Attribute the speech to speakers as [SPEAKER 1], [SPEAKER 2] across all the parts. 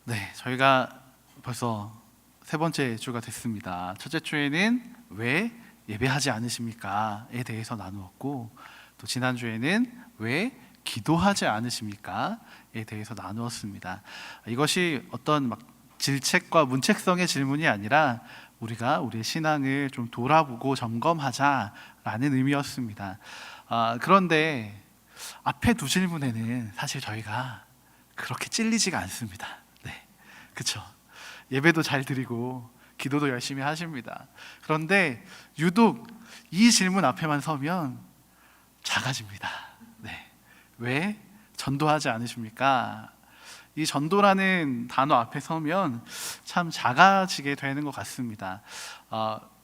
[SPEAKER 1] 네, 저희가 벌써 세 번째 주가 됐습니다. 첫째 주에는 왜 예배하지 않으십니까?에 대해서 나누었고, 또 지난 주에는 왜 기도하지 않으십니까?에 대해서 나누었습니다. 이것이 어떤 막 질책과 문책성의 질문이 아니라 우리가 우리의 신앙을 좀 돌아보고 점검하자라는 의미였습니다. 그런데 앞에 두 질문에는 사실 저희가 그렇게 찔리지가 않습니다. 네, 그렇죠. 예배도 잘 드리고 기도도 열심히 하십니다. 그런데 유독 이 질문 앞에만 서면 작아집니다. 네, 왜 전도하지 않으십니까? 이 전도라는 단어 앞에 서면 참 작아지게 되는 것 같습니다.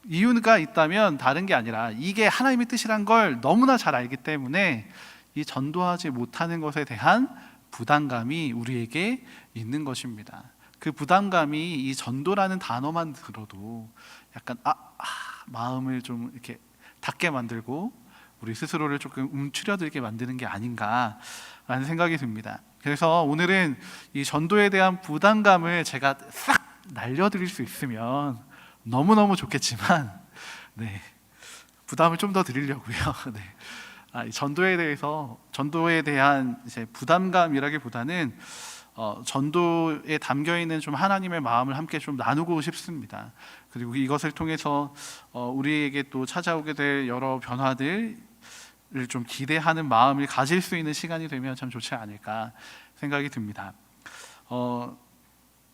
[SPEAKER 1] 이유가 있다면 다른 게 아니라 이게 하나님의 뜻이란 걸 너무나 잘 알기 때문에 이 전도하지 못하는 것에 대한 부담감이 우리에게 있는 것입니다. 그 부담감이 이 전도라는 단어만 들어도 약간 마음을 좀 이렇게 닫게 만들고 우리 스스로를 조금 움츠려들게 만드는 게 아닌가라는 생각이 듭니다. 그래서 오늘은 이 전도에 대한 부담감을 제가 싹 날려드릴 수 있으면 너무너무 좋겠지만, 네, 부담을 좀 더 드리려고요. 네. 이 전도에 대한 이제 부담감이라기보다는 전도에 담겨 있는 좀 하나님의 마음을 함께 좀 나누고 싶습니다. 그리고 이것을 통해서 우리에게 또 찾아오게 될 여러 변화들을 좀 기대하는 마음을 가질 수 있는 시간이 되면 참 좋지 않을까 생각이 듭니다.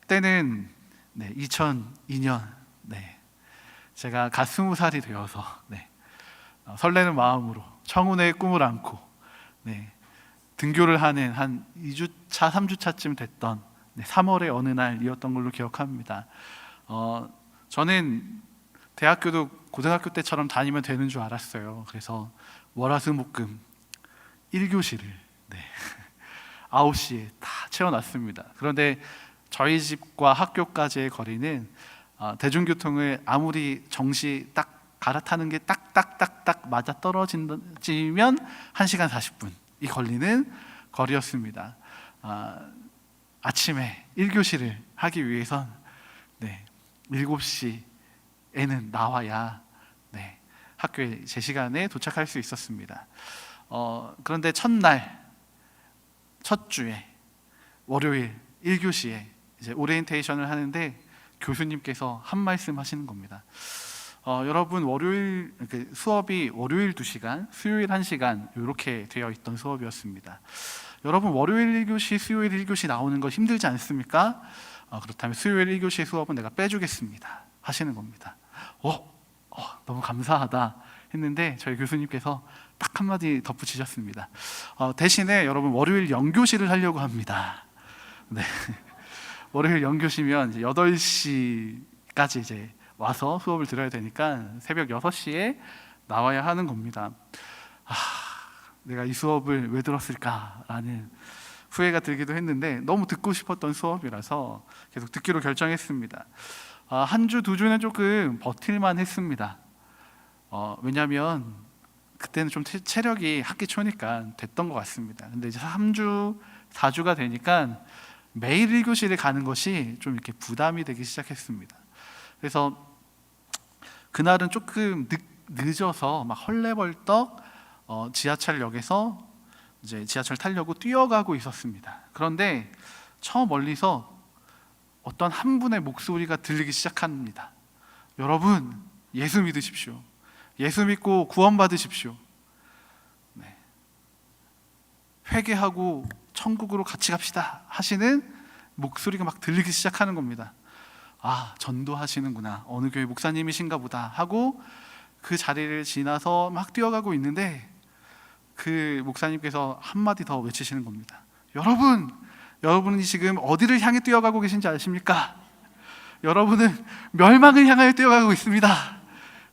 [SPEAKER 1] 때는 2002년, 제가 갓 20살이 되어서 설레는 마음으로 청운의 꿈을 안고 등교를 하는 한 2주차, 3주차쯤 됐던 3월의 어느 날이었던 걸로 기억합니다. 저는 대학교도 고등학교 때처럼 다니면 되는 줄 알았어요. 그래서 월화수목금 1교시를 9시에 다 채워놨습니다. 그런데 저희 집과 학교까지의 거리는 대중교통을 아무리 정시 딱 갈아타는 게 딱딱딱딱 맞아 떨어지면 1시간 40분이 걸리는 거리였습니다. 아침에 1교시를 하기 위해선 7시에는 나와야 학교에 제 시간에 도착할 수 있었습니다. 그런데 첫 주에 월요일 1교시에 이제 오리엔테이션을 하는데 교수님께서 한 말씀 하시는 겁니다. 여러분, 월요일 수업이 월요일 2시간, 수요일 1시간 이렇게 되어 있던 수업이었습니다. 여러분, 월요일 1교시, 수요일 1교시 나오는 거 힘들지 않습니까? 그렇다면 수요일 1교시 수업은 내가 빼주겠습니다 하시는 겁니다. 너무 감사하다 했는데 저희 교수님께서 딱 한마디 덧붙이셨습니다. 대신에 여러분, 월요일 영교시를 하려고 합니다. 네. 월요일 영교시면 이제 8시까지 이제 와서 수업을 들어야 되니까 새벽 6시에 나와야 하는 겁니다. 내가 이 수업을 왜 들었을까라는 후회가 들기도 했는데 너무 듣고 싶었던 수업이라서 계속 듣기로 결정했습니다. 한 주, 2주는 조금 버틸만 했습니다. 왜냐하면 그때는 좀 체력이 학기 초니까 됐던 것 같습니다. 근데 이제 3주, 4주가 되니까 매일 1교시를 가는 것이 좀 이렇게 부담이 되기 시작했습니다. 그래서 그날은 조금 늦어서 막 헐레벌떡 지하철역에서 이제 지하철 타려고 뛰어가고 있었습니다. 그런데 저 멀리서 어떤 한 분의 목소리가 들리기 시작합니다. 여러분, 예수 믿으십시오. 예수 믿고 구원받으십시오. 회개하고 천국으로 같이 갑시다 하시는 목소리가 막 들리기 시작하는 겁니다. 전도하시는구나, 어느 교회 목사님이신가 보다 하고 그 자리를 지나서 막 뛰어가고 있는데 그 목사님께서 한마디 더 외치시는 겁니다. 여러분이 지금 어디를 향해 뛰어가고 계신지 아십니까? 여러분은 멸망을 향하여 뛰어가고 있습니다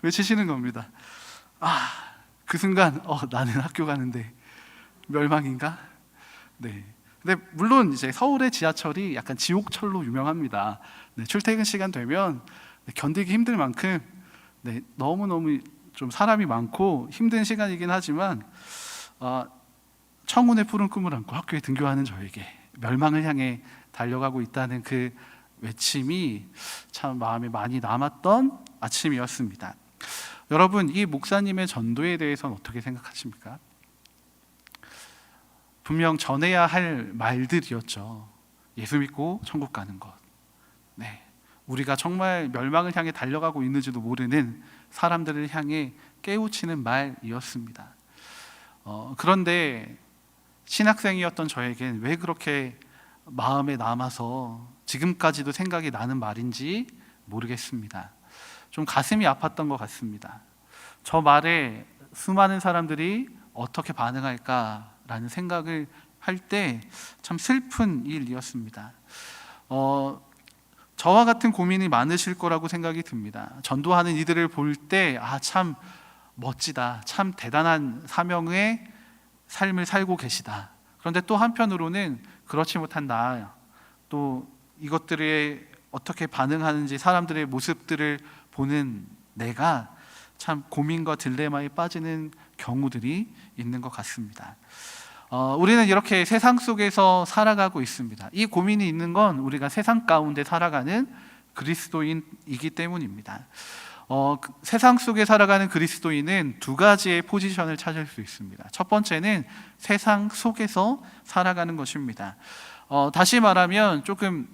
[SPEAKER 1] 외치시는 겁니다. 그 순간 나는 학교 가는데 멸망인가? 근데 물론 이제 서울의 지하철이 약간 지옥철로 유명합니다. 출퇴근 시간 되면 견디기 힘들 만큼 너무너무 좀 사람이 많고 힘든 시간이긴 하지만 청운의 푸른 꿈을 안고 학교에 등교하는 저에게 멸망을 향해 달려가고 있다는 그 외침이 참 마음에 많이 남았던 아침이었습니다. 여러분, 이 목사님의 전도에 대해서는 어떻게 생각하십니까? 분명 전해야 할 말들이었죠. 예수 믿고 천국 가는 것. 네, 우리가 정말 멸망을 향해 달려가고 있는지도 모르는 사람들을 향해 깨우치는 말이었습니다. 그런데 신학생이었던 저에겐 왜 그렇게 마음에 남아서 지금까지도 생각이 나는 말인지 모르겠습니다. 좀 가슴이 아팠던 것 같습니다. 저 말에 수많은 사람들이 어떻게 반응할까라는 생각을 할 때 참 슬픈 일이었습니다. 저와 같은 고민이 많으실 거라고 생각이 듭니다. 전도하는 이들을 볼 때 참 멋지다, 참 대단한 사명의 삶을 살고 계시다. 그런데 또 한편으로는 그렇지 못한 나, 또 이것들에 어떻게 반응하는지 사람들의 모습들을 보는 내가 참 고민과 딜레마에 빠지는 경우들이 있는 것 같습니다. 우리는 이렇게 세상 속에서 살아가고 있습니다. 이 고민이 있는 건 우리가 세상 가운데 살아가는 그리스도인이기 때문입니다. 세상 속에 살아가는 그리스도인은 두 가지의 포지션을 찾을 수 있습니다. 첫 번째는 세상 속에서 살아가는 것입니다. 다시 말하면 조금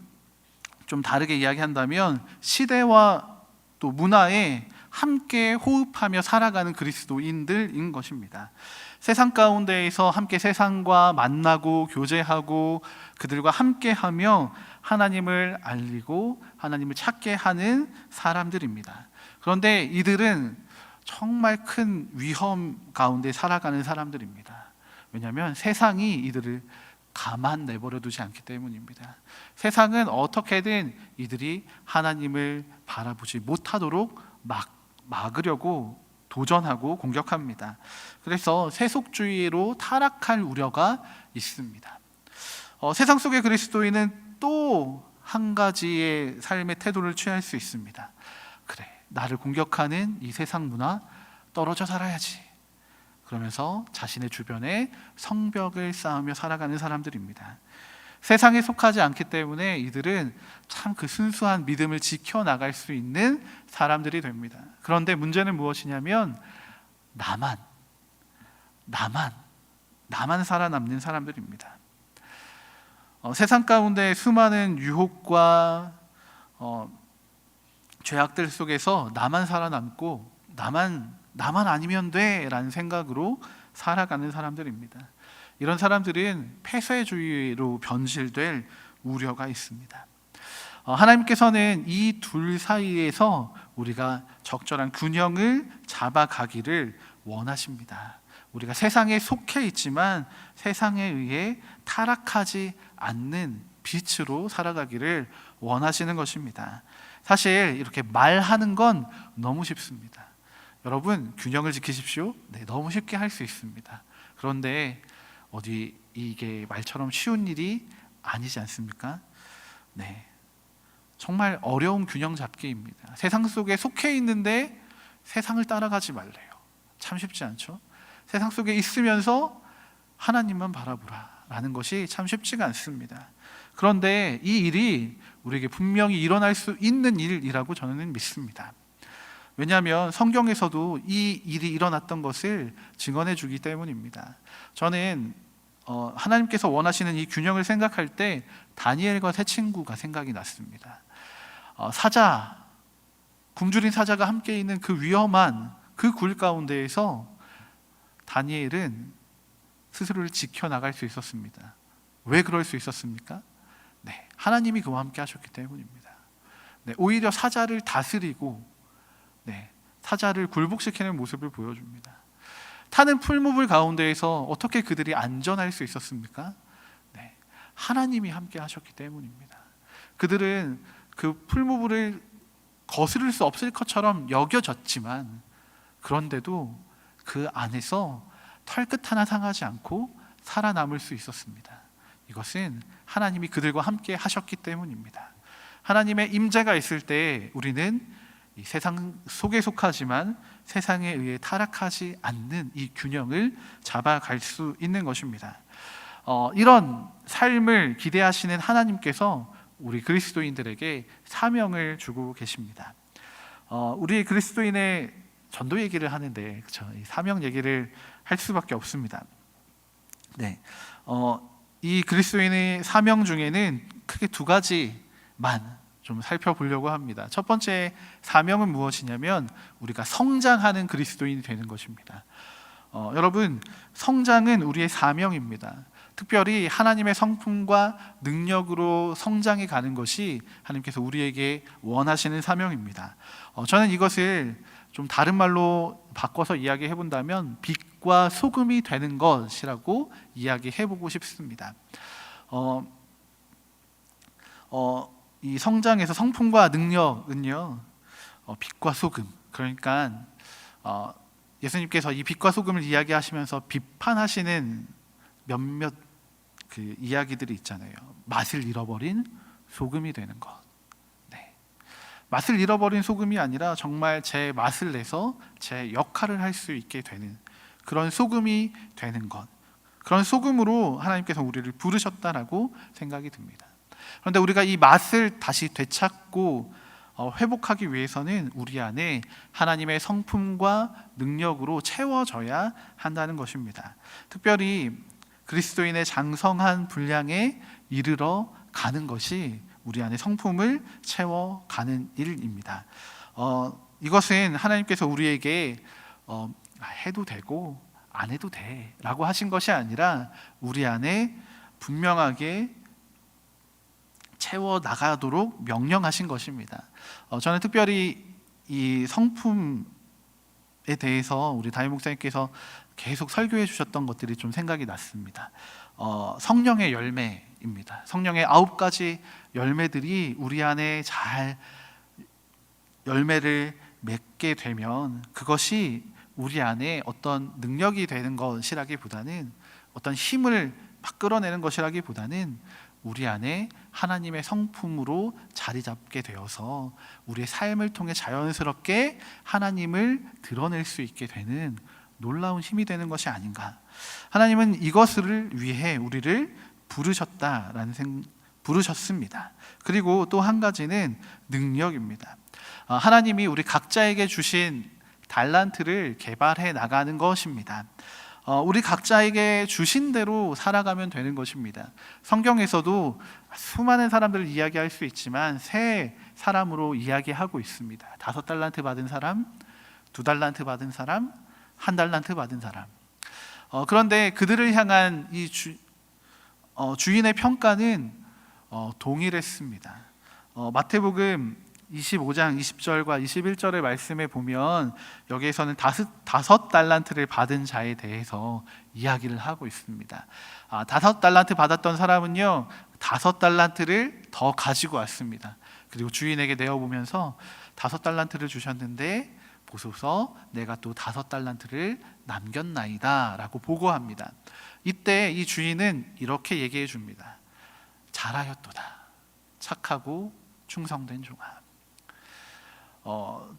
[SPEAKER 1] 좀 다르게 이야기한다면 시대와 또 문화에 함께 호흡하며 살아가는 그리스도인들인 것입니다. 세상 가운데에서 함께 세상과 만나고 교제하고 그들과 함께하며 하나님을 알리고 하나님을 찾게 하는 사람들입니다. 그런데 이들은 정말 큰 위험 가운데 살아가는 사람들입니다. 왜냐하면 세상이 이들을 가만 내버려 두지 않기 때문입니다. 세상은 어떻게든 이들이 하나님을 바라보지 못하도록 막으려고 도전하고 공격합니다. 그래서 세속주의로 타락할 우려가 있습니다. 세상 속의 그리스도인은 또 한 가지의 삶의 태도를 취할 수 있습니다. 그래, 나를 공격하는 이 세상 문화 떨어져 살아야지. 그러면서 자신의 주변에 성벽을 쌓으며 살아가는 사람들입니다. 세상에 속하지 않기 때문에 이들은 참 그 순수한 믿음을 지켜나갈 수 있는 사람들이 됩니다. 그런데 문제는 무엇이냐면 나만 살아남는 사람들입니다. 세상 가운데 수많은 유혹과 죄악들 속에서 나만 살아남고 나만 아니면 돼라는 생각으로 살아가는 사람들입니다. 이런 사람들은 폐쇄주의로 변질될 우려가 있습니다. 하나님께서는 이 둘 사이에서 우리가 적절한 균형을 잡아가기를 원하십니다. 우리가 세상에 속해 있지만 세상에 의해 타락하지 않는 빛으로 살아가기를 원하시는 것입니다. 사실 이렇게 말하는 건 너무 쉽습니다. 여러분, 균형을 지키십시오. 네, 너무 쉽게 할 수 있습니다. 그런데 어디 이게 말처럼 쉬운 일이 아니지 않습니까? 네, 정말 어려운 균형 잡기입니다. 세상 속에 속해 있는데 세상을 따라가지 말래요. 참 쉽지 않죠? 세상 속에 있으면서 하나님만 바라보라 라는 것이 참 쉽지가 않습니다. 그런데 이 일이 우리에게 분명히 일어날 수 있는 일이라고 저는 믿습니다. 왜냐하면 성경에서도 이 일이 일어났던 것을 증언해 주기 때문입니다. 저는 하나님께서 원하시는 이 균형을 생각할 때 다니엘과 세 친구가 생각이 났습니다. 굶주린 사자가 함께 있는 그 위험한 그 굴 가운데에서 다니엘은 스스로를 지켜나갈 수 있었습니다. 왜 그럴 수 있었습니까? 네, 하나님이 그와 함께 하셨기 때문입니다. 네, 오히려 사자를 다스리고 사자를 굴복시키는 모습을 보여줍니다. 타는 풀무불 가운데에서 어떻게 그들이 안전할 수 있었습니까? 네, 하나님이 함께 하셨기 때문입니다. 그들은 그 풀무불을 거스를 수 없을 것처럼 여겨졌지만 그런데도 그 안에서 털끝 하나 상하지 않고 살아남을 수 있었습니다. 이것은 하나님이 그들과 함께 하셨기 때문입니다. 하나님의 임재가 있을 때 우리는 이 세상 속에 속하지만 세상에 의해 타락하지 않는 이 균형을 잡아갈 수 있는 것입니다. 이런 삶을 기대하시는 하나님께서 우리 그리스도인들에게 사명을 주고 계십니다. 우리 그리스도인의 전도 얘기를 하는데, 그렇죠? 이 사명 얘기를 할 수밖에 없습니다. 네, 이 그리스도인의 사명 중에는 크게 두 가지만 좀 살펴보려고 합니다. 첫 번째 사명은 무엇이냐면 우리가 성장하는 그리스도인이 되는 것입니다. 여러분, 성장은 우리의 사명입니다. 특별히 하나님의 성품과 능력으로 성장해 가는 것이 하나님께서 우리에게 원하시는 사명입니다. 저는 이것을 좀 다른 말로 바꿔서 이야기해 본다면 빛과 소금이 되는 것이라고 이야기해 보고 싶습니다. 이 성장에서 성품과 능력은요, 빛과 소금, 그러니까 예수님께서 이 빛과 소금을 이야기하시면서 비판하시는 몇몇 그 이야기들이 있잖아요. 맛을 잃어버린 소금이 되는 것. 네. 맛을 잃어버린 소금이 아니라 정말 제 맛을 내서 제 역할을 할 수 있게 되는 그런 소금이 되는 것. 그런 소금으로 하나님께서 우리를 부르셨다라고 생각이 듭니다. 그런데 우리가 이 맛을 다시 되찾고 회복하기 위해서는 우리 안에 하나님의 성품과 능력으로 채워져야 한다는 것입니다. 특별히 그리스도인의 장성한 분량에 이르러 가는 것이 우리 안에 성품을 채워가는 일입니다. 이것은 하나님께서 우리에게 해도 되고 안 해도 돼 라고 하신 것이 아니라 우리 안에 분명하게 채워나가도록 명령하신 것입니다. 저는 특별히 이 성품에 대해서 우리 담임 목사님께서 계속 설교해 주셨던 것들이 좀 생각이 났습니다. 성령의 열매입니다. 성령의 9가지 열매들이 우리 안에 잘 열매를 맺게 되면 그것이 우리 안에 어떤 능력이 되는 것이라기보다는 어떤 힘을 막 끌어내는 것이라기보다는 우리 안에 하나님의 성품으로 자리 잡게 되어서 우리의 삶을 통해 자연스럽게 하나님을 드러낼 수 있게 되는 놀라운 힘이 되는 것이 아닌가. 하나님은 이것을 위해 우리를 부르셨습니다. 그리고 또 한 가지는 능력입니다. 하나님이 우리 각자에게 주신 달란트를 개발해 나가는 것입니다. 우리 각자에게 주신 대로 살아가면 되는 것입니다. 성경에서도 수많은 사람들을 이야기할 수 있지만 세 사람으로 이야기하고 있습니다. 5달란트 받은 사람, 2달란트 받은 사람, 1달란트 받은 사람. 그런데 그들을 향한 이 주인의 평가는 동일했습니다. 마태복음 25장 20절과 21절의 말씀에 보면 여기에서는 5달란트를 받은 자에 대해서 이야기를 하고 있습니다. 5달란트 받았던 사람은요 5달란트를 더 가지고 왔습니다. 그리고 주인에게 내어보면서 5달란트를 주셨는데 보소서 내가 또 5달란트를 남겼나이다 라고 보고합니다. 이때 이 주인은 이렇게 얘기해 줍니다. 잘하였도다 착하고 충성된 종아.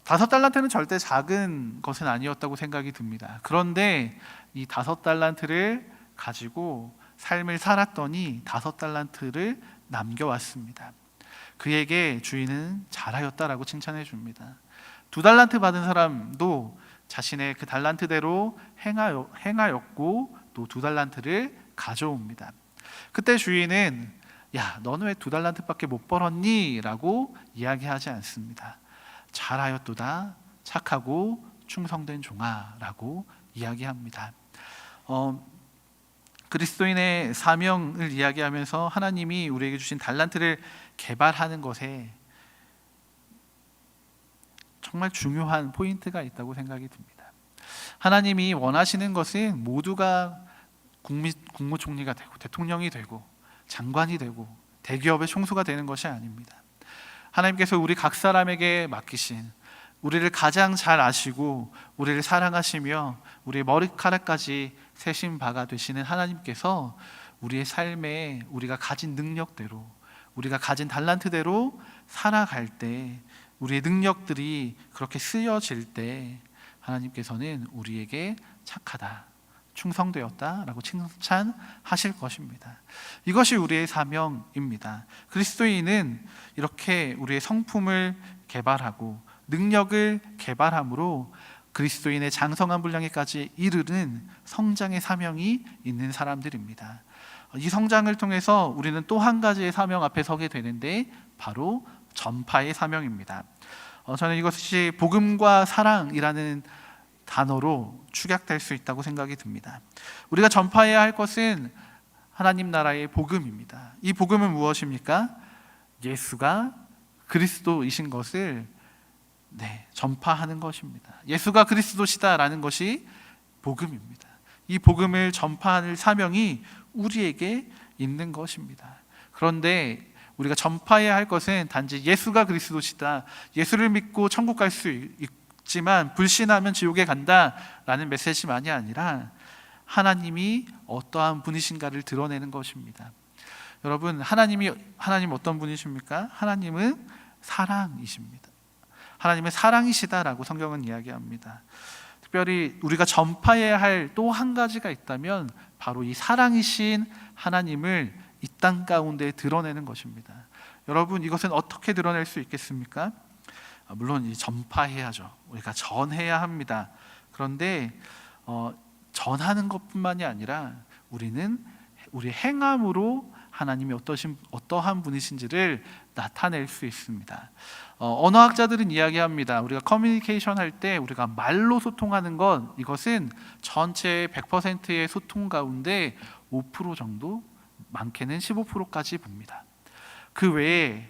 [SPEAKER 1] 5달란트는 절대 작은 것은 아니었다고 생각이 듭니다. 그런데 이 5달란트를 가지고 삶을 살았더니 5달란트를 남겨왔습니다. 그에게 주인은 잘하였다라고 칭찬해 줍니다. 2달란트 받은 사람도 자신의 그 달란트대로 행하였고 또 2달란트를 가져옵니다. 그때 주인은 야, 너는 왜 2달란트밖에 못 벌었니? 라고 이야기하지 않습니다. 잘하였도다 착하고 충성된 종아 라고 이야기합니다. 그리스도인의 사명을 이야기하면서 하나님이 우리에게 주신 달란트를 개발하는 것에 정말 중요한 포인트가 있다고 생각이 듭니다. 하나님이 원하시는 것은 모두가 국무총리가 되고 대통령이 되고 장관이 되고 대기업의 총수가 되는 것이 아닙니다. 하나님께서 우리 각 사람에게 맡기신 우리를 가장 잘 아시고 우리를 사랑하시며 우리의 머리카락까지 세신 바가 되시는 하나님께서 우리의 삶에 우리가 가진 능력대로 우리가 가진 달란트대로 살아갈 때 우리의 능력들이 그렇게 쓰여질 때 하나님께서는 우리에게 착하다, 충성되었다라고 칭찬하실 것입니다. 이것이 우리의 사명입니다. 그리스도인은 이렇게 우리의 성품을 개발하고 능력을 개발함으로 그리스도인의 장성한 분량에까지 이르는 성장의 사명이 있는 사람들입니다. 이 성장을 통해서 우리는 또 한 가지의 사명 앞에 서게 되는데 바로 전파의 사명입니다. 저는 이것이 복음과 사랑이라는 단어로 축약될 수 있다고 생각이 듭니다. 우리가 전파해야 할 것은 하나님 나라의 복음입니다. 이 복음은 무엇입니까? 예수가 그리스도이신 것을 전파하는 것입니다. 예수가 그리스도시다라는 것이 복음입니다. 이 복음을 전파할 사명이 우리에게 있는 것입니다. 그런데 우리가 전파해야 할 것은 단지 예수가 그리스도시다, 예수를 믿고 천국 갈 수 있지만 불신하면 지옥에 간다라는 메시지만이 아니라 하나님이 어떠한 분이신가를 드러내는 것입니다. 여러분, 하나님 어떤 분이십니까? 하나님은 사랑이십니다. 하나님은 사랑이시다라고 성경은 이야기합니다. 특별히 우리가 전파해야 할 또 한 가지가 있다면 바로 이 사랑이신 하나님을 이 땅 가운데 드러내는 것입니다. 여러분, 이것은 어떻게 드러낼 수 있겠습니까? 물론 이 전파해야죠. 우리가 전해야 합니다. 그런데 전하는 것뿐만이 아니라 우리는 우리 행함으로 하나님이 어떠한 분이신지를 나타낼 수 있습니다. 언어학자들은 이야기합니다. 우리가 커뮤니케이션 할 때 우리가 말로 소통하는 것, 이것은 전체 100%의 소통 가운데 5% 정도, 많게는 15%까지 봅니다. 그 외에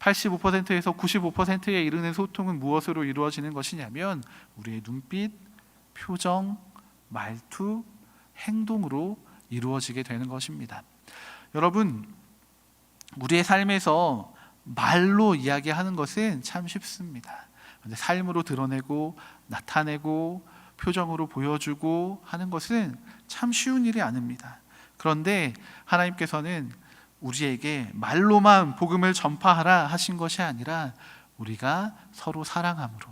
[SPEAKER 1] 85%에서 95%에 이르는 소통은 무엇으로 이루어지는 것이냐면 우리의 눈빛, 표정, 말투, 행동으로 이루어지게 되는 것입니다. 여러분, 우리의 삶에서 말로 이야기하는 것은 참 쉽습니다. 그런데 삶으로 드러내고 나타내고 표정으로 보여주고 하는 것은 참 쉬운 일이 아닙니다. 그런데 하나님께서는 우리에게 말로만 복음을 전파하라 하신 것이 아니라 우리가 서로 사랑함으로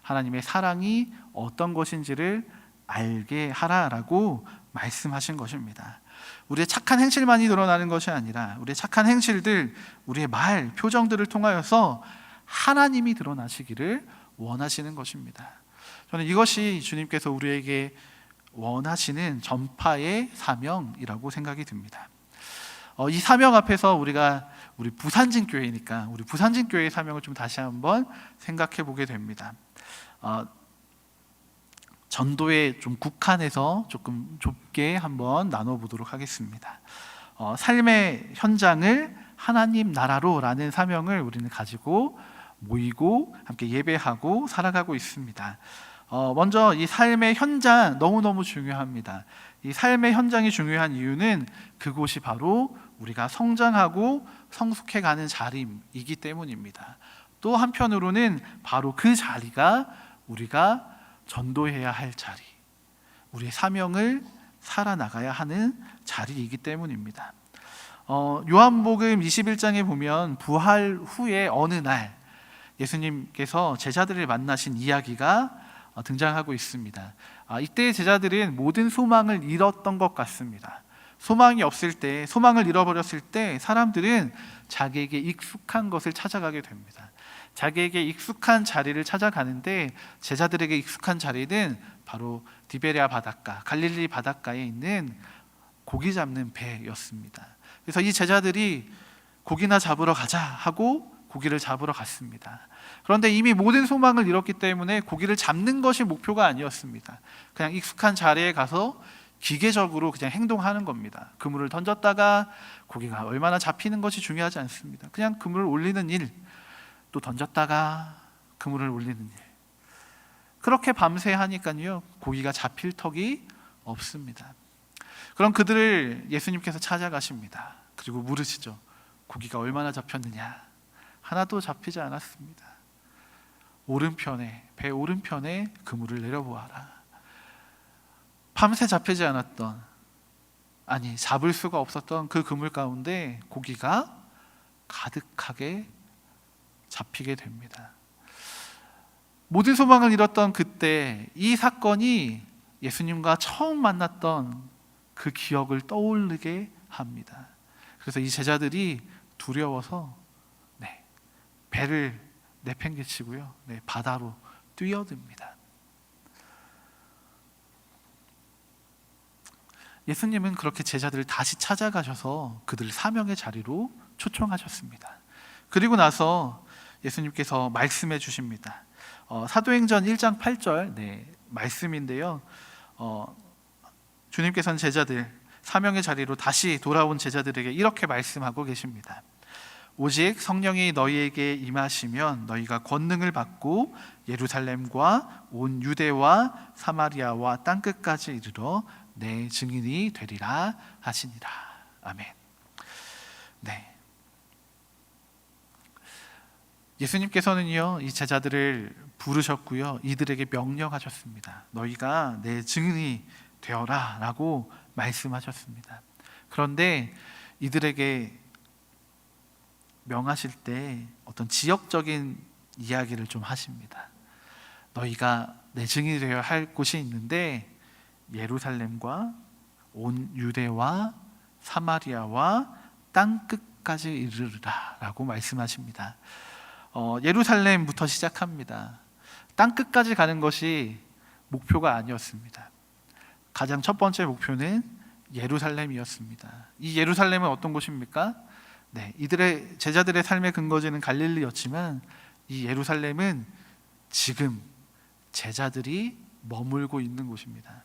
[SPEAKER 1] 하나님의 사랑이 어떤 것인지를 알게 하라라고 말씀하신 것입니다. 우리의 착한 행실만이 드러나는 것이 아니라 우리의 착한 행실들, 우리의 말, 표정들을 통하여서 하나님이 드러나시기를 원하시는 것입니다. 저는 이것이 주님께서 우리에게 원하시는 전파의 사명이라고 생각이 듭니다. 이 사명 앞에서 우리 부산진교회니까 우리 부산진교회의 사명을 좀 다시 한번 생각해 보게 됩니다. 전도에 좀 국한해서 조금 좁게 한번 나눠보도록 하겠습니다. 삶의 현장을 하나님 나라로라는 사명을 우리는 가지고 모이고 함께 예배하고 살아가고 있습니다. 먼저 이 삶의 현장 너무너무 중요합니다. 이 삶의 현장이 중요한 이유는 그곳이 바로 우리가 성장하고 성숙해가는 자리이기 때문입니다. 또 한편으로는 바로 그 자리가 우리가 전도해야 할 자리, 우리의 사명을 살아나가야 하는 자리이기 때문입니다. 요한복음 21장에 보면 부활 후에 어느 날 예수님께서 제자들을 만나신 이야기가 등장하고 있습니다. 이때 제자들은 모든 소망을 잃었던 것 같습니다. 소망이 없을 때, 소망을 잃어버렸을 때 사람들은 자기에게 익숙한 것을 찾아가게 됩니다. 자기에게 익숙한 자리를 찾아가는데 제자들에게 익숙한 자리는 바로 디베랴 바닷가, 갈릴리 바닷가에 있는 고기 잡는 배였습니다. 그래서 이 제자들이 고기나 잡으러 가자 하고 고기를 잡으러 갔습니다. 그런데 이미 모든 소망을 잃었기 때문에 고기를 잡는 것이 목표가 아니었습니다. 그냥 익숙한 자리에 가서 기계적으로 그냥 행동하는 겁니다. 그물을 던졌다가 고기가 얼마나 잡히는 것이 중요하지 않습니다. 그냥 그물을 올리는 일, 또 던졌다가 그물을 올리는 일. 그렇게 밤새 하니까요, 고기가 잡힐 턱이 없습니다. 그럼 그들을 예수님께서 찾아가십니다. 그리고 물으시죠. 고기가 얼마나 잡혔느냐? 하나도 잡히지 않았습니다. 배 오른편에 그물을 내려보아라. 밤새 잡히지 않았던, 잡을 수가 없었던 그 그물 가운데 고기가 가득하게 잡히게 됩니다. 모든 소망을 잃었던 그때 이 사건이 예수님과 처음 만났던 그 기억을 떠올리게 합니다. 그래서 이 제자들이 두려워서 배를 내팽개치고요, 바다로 뛰어듭니다. 예수님은 그렇게 제자들을 다시 찾아가셔서 그들을 사명의 자리로 초청하셨습니다. 그리고 나서 예수님께서 말씀해 주십니다. 사도행전 1장 8절 말씀인데요, 주님께서는 제자들, 사명의 자리로 다시 돌아온 제자들에게 이렇게 말씀하고 계십니다. 오직 성령이 너희에게 임하시면 너희가 권능을 받고 예루살렘과 온 유대와 사마리아와 땅끝까지 이르러 내 증인이 되리라 하시니라. 아멘. 예수님께서는요, 이 제자들을 부르셨고요, 이들에게 명령하셨습니다. 너희가 내 증인이 되어라 라고 말씀하셨습니다. 그런데 이들에게 명하실 때 어떤 지역적인 이야기를 좀 하십니다. 너희가 내 증인이 되어야 할 곳이 있는데 예루살렘과 온 유대와 사마리아와 땅끝까지 이르르라 라고 말씀하십니다. 예루살렘부터 시작합니다. 땅끝까지 가는 것이 목표가 아니었습니다. 가장 첫 번째 목표는 예루살렘이었습니다. 이 예루살렘은 어떤 곳입니까? 이들의 제자들의 삶의 근거지는 갈릴리였지만 이 예루살렘은 지금 제자들이 머물고 있는 곳입니다.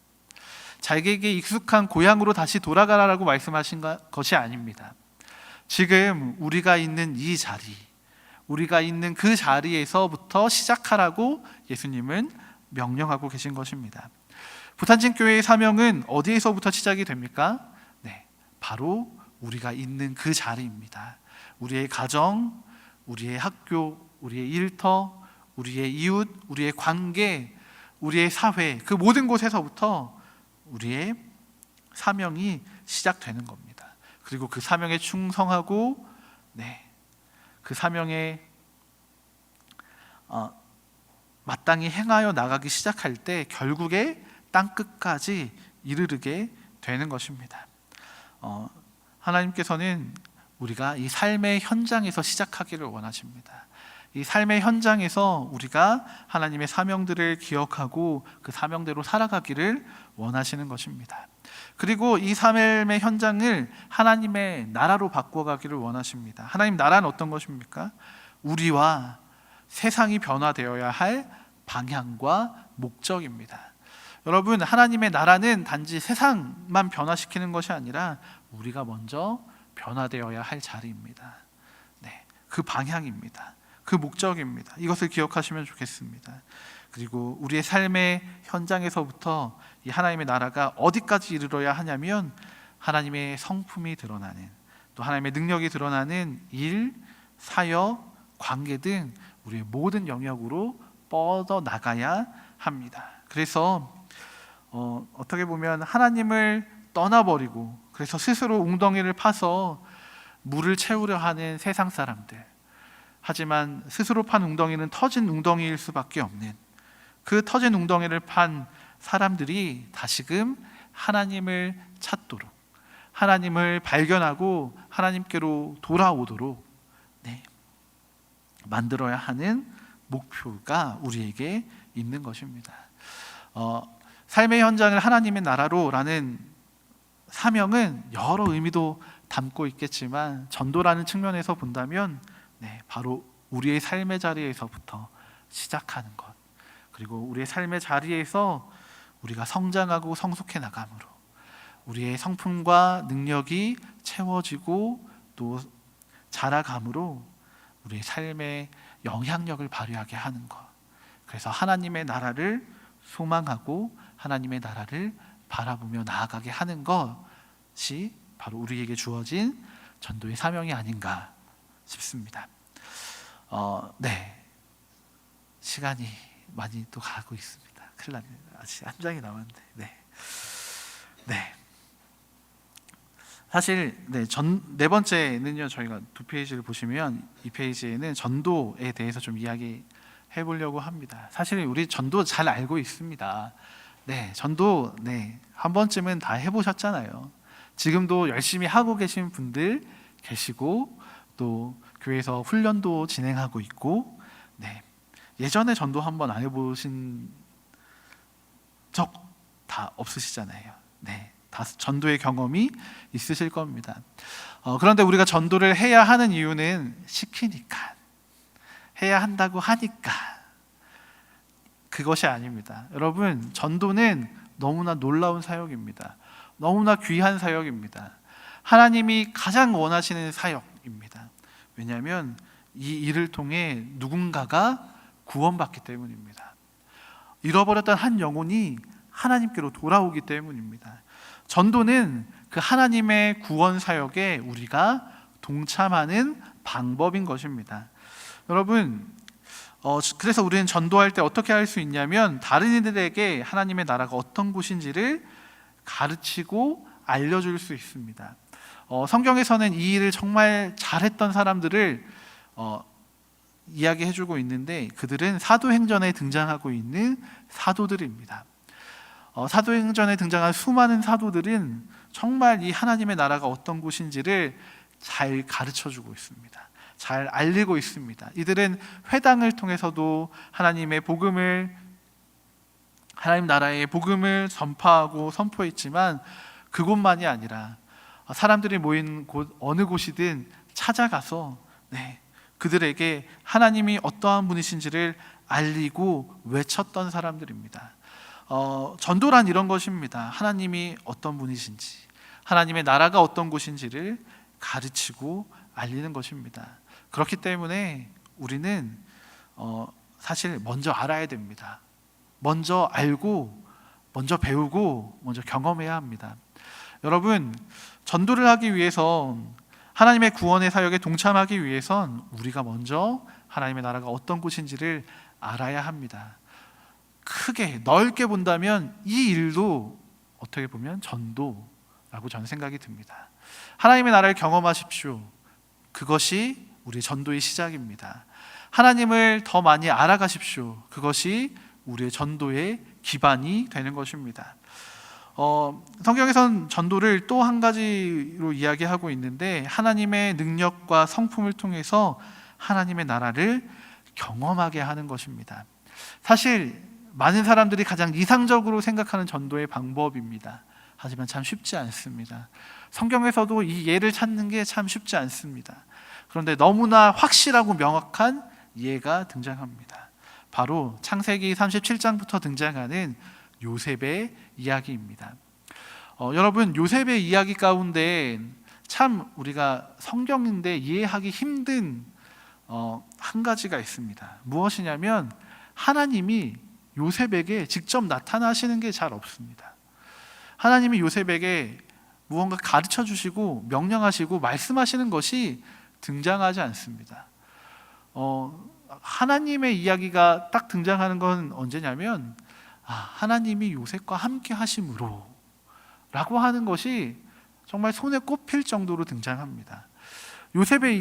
[SPEAKER 1] 자기에게 익숙한 고향으로 다시 돌아가라라고 말씀하신 것이 아닙니다. 지금 우리가 있는 이 자리, 우리가 있는 그 자리에서부터 시작하라고 예수님은 명령하고 계신 것입니다. 부탄진교회의 사명은 어디에서부터 시작이 됩니까? 바로 우리가 있는 그 자리입니다. 우리의 가정, 우리의 학교, 우리의 일터, 우리의 이웃, 우리의 관계, 우리의 사회, 그 모든 곳에서부터 우리의 사명이 시작되는 겁니다. 그리고 그 사명에 충성하고 그 사명에 마땅히 행하여 나가기 시작할 때 결국에 땅끝까지 이르르게 되는 것입니다. 하나님께서는 우리가 이 삶의 현장에서 시작하기를 원하십니다. 이 삶의 현장에서 우리가 하나님의 사명들을 기억하고 그 사명대로 살아가기를 원하시는 것입니다. 그리고 이 삶의 현장을 하나님의 나라로 바꿔가기를 원하십니다. 하나님 나라는 어떤 것입니까? 우리와 세상이 변화되어야 할 방향과 목적입니다. 여러분, 하나님의 나라는 단지 세상만 변화시키는 것이 아니라 우리가 먼저 변화되어야 할 자리입니다. 그 방향입니다. 그 목적입니다. 이것을 기억하시면 좋겠습니다. 그리고 우리의 삶의 현장에서부터 이 하나님의 나라가 어디까지 이르러야 하냐면 하나님의 성품이 드러나는, 또 하나님의 능력이 드러나는 일, 사역, 관계 등 우리의 모든 영역으로 뻗어 나가야 합니다. 그래서 어떻게 보면 하나님을 떠나버리고 그래서 스스로 웅덩이를 파서 물을 채우려 하는 세상 사람들, 하지만 스스로 판 웅덩이는 터진 웅덩이일 수밖에 없는 그 터진 웅덩이를 판 사람들이 다시금 하나님을 찾도록, 하나님을 발견하고 하나님께로 돌아오도록 만들어야 하는 목표가 우리에게 있는 것입니다. 삶의 현장을 하나님의 나라로라는 사명은 여러 의미도 담고 있겠지만 전도라는 측면에서 본다면 바로 우리의 삶의 자리에서부터 시작하는 것, 그리고 우리의 삶의 자리에서 우리가 성장하고 성숙해 나감으로 우리의 성품과 능력이 채워지고 또 자라감으로 우리의 삶의 영향력을 발휘하게 하는 것, 그래서 하나님의 나라를 소망하고 하나님의 나라를 바라보며 나아가게 하는 것이 바로 우리에게 주어진 전도의 사명이 아닌가 싶습니다. 시간이 많이 또 가고 있습니다. 큰일 났네요. 아직 한 장이 남았는데. 사실 네 번째는요, 저희가 두 페이지를 보시면 이 페이지에는 전도에 대해서 좀 이야기해 보려고 합니다. 사실 우리 전도 잘 알고 있습니다. 네, 전도 한 번쯤은 다 해보셨잖아요. 지금도 열심히 하고 계신 분들 계시고 또 교회에서 훈련도 진행하고 있고 예전에 전도 한번 안 해보신 적 다 없으시잖아요. 다 전도의 경험이 있으실 겁니다. 그런데 우리가 전도를 해야 하는 이유는 시키니까, 해야 한다고 하니까 그것이 아닙니다. 여러분, 전도는 너무나 놀라운 사역입니다. 너무나 귀한 사역입니다. 하나님이 가장 원하시는 사역입니다. 왜냐하면 이 일을 통해 누군가가 구원받기 때문입니다. 잃어버렸던 한 영혼이 하나님께로 돌아오기 때문입니다. 전도는 그 하나님의 구원 사역에 우리가 동참하는 방법인 것입니다. 여러분, 그래서 우리는 전도할 때 어떻게 할 수 있냐면 다른 이들에게 하나님의 나라가 어떤 곳인지를 가르치고 알려줄 수 있습니다. 성경에서는 이 일을 정말 잘했던 사람들을 이야기해주고 있는데 그들은 사도행전에 등장하고 있는 사도들입니다. 사도행전에 등장한 수많은 사도들은 정말 이 하나님의 나라가 어떤 곳인지를 잘 가르쳐주고 있습니다. 잘 알리고 있습니다. 이들은 회당을 통해서도 하나님 나라의 복음을 전파하고 선포했지만 그곳만이 아니라 사람들이 모인 곳 어느 곳이든 찾아가서 그들에게 하나님이 어떠한 분이신지를 알리고 외쳤던 사람들입니다. 전도란 이런 것입니다. 하나님이 어떤 분이신지, 하나님의 나라가 어떤 곳인지를 가르치고 알리는 것입니다. 그렇기 때문에 우리는 사실 먼저 알아야 됩니다. 먼저 알고, 먼저 배우고, 먼저 경험해야 합니다. 여러분, 전도를 하기 위해서, 하나님의 구원의 사역에 동참하기 위해선 우리가 먼저 하나님의 나라가 어떤 곳인지를 알아야 합니다. 크게 넓게 본다면 이 일도 어떻게 보면 전도라고 저는 생각이 듭니다. 하나님의 나라를 경험하십시오. 그것이 우리의 전도의 시작입니다. 하나님을 더 많이 알아가십시오. 그것이 우리의 전도의 기반이 되는 것입니다. 성경에서는 전도를 또 한 가지로 이야기하고 있는데 하나님의 능력과 성품을 통해서 하나님의 나라를 경험하게 하는 것입니다. 사실 많은 사람들이 가장 이상적으로 생각하는 전도의 방법입니다. 하지만 참 쉽지 않습니다. 성경에서도 이 예를 찾는 게 참 쉽지 않습니다. 그런데 너무나 확실하고 명확한 예가 등장합니다. 바로 창세기 37장부터 등장하는 요셉의 이야기입니다. 여러분, 요셉의 이야기 가운데 참 우리가 성경인데 이해하기 힘든 한 가지가 있습니다. 무엇이냐면 하나님이 요셉에게 직접 나타나시는 게 잘 없습니다. 하나님이 요셉에게 무언가 가르쳐 주시고 명령하시고 말씀하시는 것이 등장하지 않습니다. 하나님의 이야기가 딱 등장하는 건 언제냐면 하나님이 요셉과 함께 하심으로 라고 하는 것이 정말 손에 꼽힐 정도로 등장합니다. 요셉의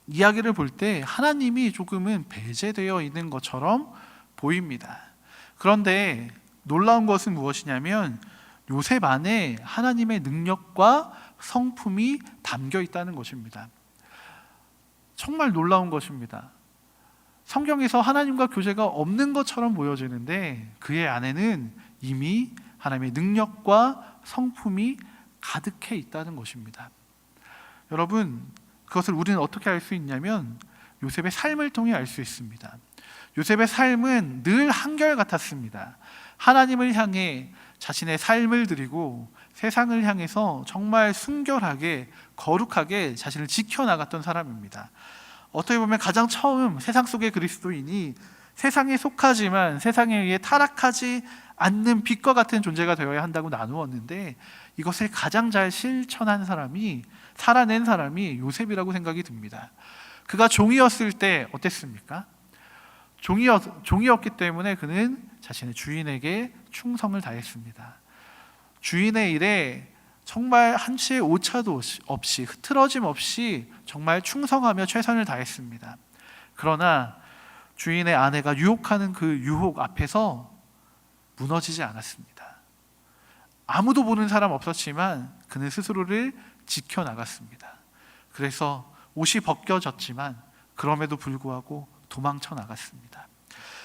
[SPEAKER 1] 이야기를 볼 때 하나님이 조금은 배제되어 있는 것처럼 보입니다. 그런데 놀라운 것은 무엇이냐면 요셉 안에 하나님의 능력과 성품이 담겨 있다는 것입니다. 정말 놀라운 것입니다. 성경에서 하나님과 교제가 없는 것처럼 보여지는데 그의 안에는 이미 하나님의 능력과 성품이 가득해 있다는 것입니다. 여러분, 그것을 우리는 어떻게 알 수 있냐면 요셉의 삶을 통해 알 수 있습니다. 요셉의 삶은 늘 한결같았습니다. 하나님을 향해 자신의 삶을 드리고 세상을 향해서 정말 순결하게 거룩하게 자신을 지켜나갔던 사람입니다. 어떻게 보면 가장 처음 세상 속의 그리스도인이 세상에 속하지만 세상에 의해 타락하지 않는 빛과 같은 존재가 되어야 한다고 나누었는데 이것을 가장 잘 실천한 사람이, 살아낸 사람이 요셉이라고 생각이 듭니다. 그가 종이었을 때 어땠습니까? 종이었기 때문에 그는 자신의 주인에게 충성을 다했습니다. 주인의 일에 정말 한치의 오차도 없이, 흐트러짐 없이 정말 충성하며 최선을 다했습니다. 그러나 주인의 아내가 유혹하는 그 유혹 앞에서 무너지지 않았습니다. 아무도 보는 사람 없었지만 그는 스스로를 지켜나갔습니다. 그래서 옷이 벗겨졌지만 그럼에도 불구하고 도망쳐 나갔습니다.